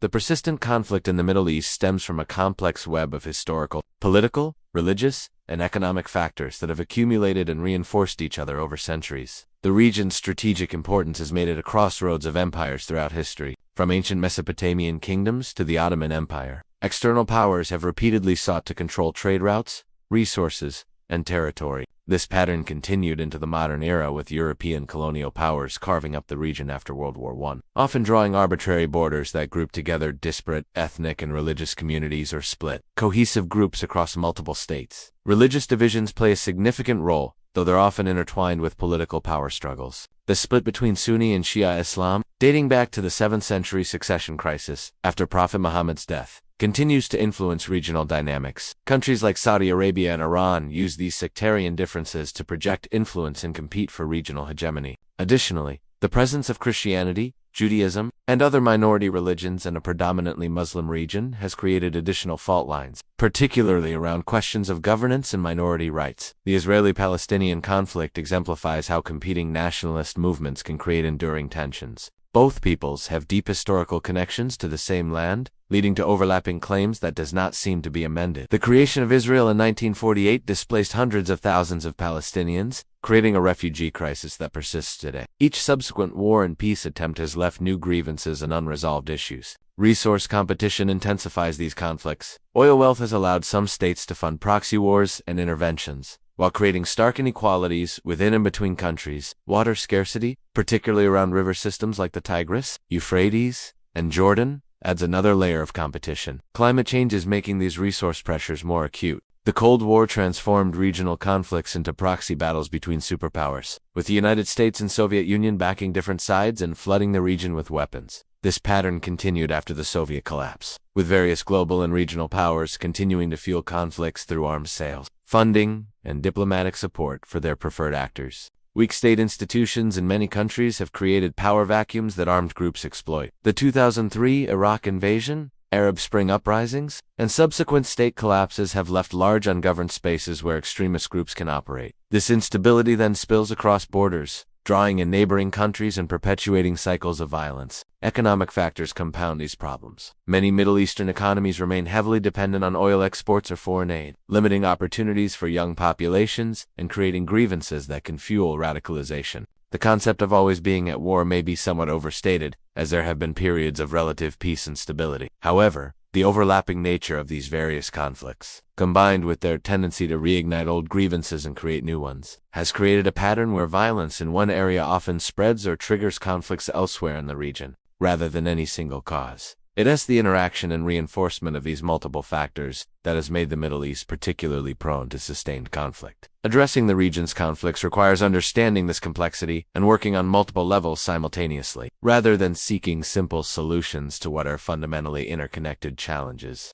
The persistent conflict in the Middle East stems from a complex web of historical, political, religious, and economic factors that have accumulated and reinforced each other over centuries. The region's strategic importance has made it a crossroads of empires throughout history, from ancient Mesopotamian kingdoms to the Ottoman Empire. External powers have repeatedly sought to control trade routes, resources, and territory. This pattern continued into the modern era with European colonial powers carving up the region after World War I, often drawing arbitrary borders that group together disparate ethnic and religious communities or split cohesive groups across multiple states. Religious divisions play a significant role, though they're often intertwined with political power struggles. The split between Sunni and Shia Islam, dating back to the 7th century succession crisis after Prophet Muhammad's death, continues to influence regional dynamics. Countries like Saudi Arabia and Iran use these sectarian differences to project influence and compete for regional hegemony. Additionally, the presence of Christianity, Judaism, and other minority religions in a predominantly Muslim region has created additional fault lines, particularly around questions of governance and minority rights. The Israeli-Palestinian conflict exemplifies how competing nationalist movements can create enduring tensions. Both peoples have deep historical connections to the same land, leading to overlapping claims that does not seem to be amended. The creation of Israel in 1948 displaced hundreds of thousands of Palestinians, creating a refugee crisis that persists today. Each subsequent war and peace attempt has left new grievances and unresolved issues. Resource competition intensifies these conflicts. Oil wealth has allowed some states to fund proxy wars and interventions, while creating stark inequalities within and between countries. Water scarcity, particularly around river systems like the Tigris, Euphrates, and Jordan, adds another layer of competition. Climate change is making these resource pressures more acute. The Cold War transformed regional conflicts into proxy battles between superpowers, with the United States and Soviet Union backing different sides and flooding the region with weapons. This pattern continued after the Soviet collapse, with various global and regional powers continuing to fuel conflicts through arms sales, funding, and diplomatic support for their preferred actors. Weak state institutions in many countries have created power vacuums that armed groups exploit. The 2003 Iraq invasion, Arab Spring uprisings, and subsequent state collapses have left large ungoverned spaces where extremist groups can operate. This instability then spills across borders, drawing in neighboring countries and perpetuating cycles of violence. Economic factors compound these problems. Many Middle Eastern economies remain heavily dependent on oil exports or foreign aid, limiting opportunities for young populations and creating grievances that can fuel radicalization. The concept of always being at war may be somewhat overstated, as there have been periods of relative peace and stability. However, the overlapping nature of these various conflicts, combined with their tendency to reignite old grievances and create new ones, has created a pattern where violence in one area often spreads or triggers conflicts elsewhere in the region, rather than any single cause. It is the interaction and reinforcement of these multiple factors that has made the Middle East particularly prone to sustained conflict. Addressing the region's conflicts requires understanding this complexity and working on multiple levels simultaneously, rather than seeking simple solutions to what are fundamentally interconnected challenges.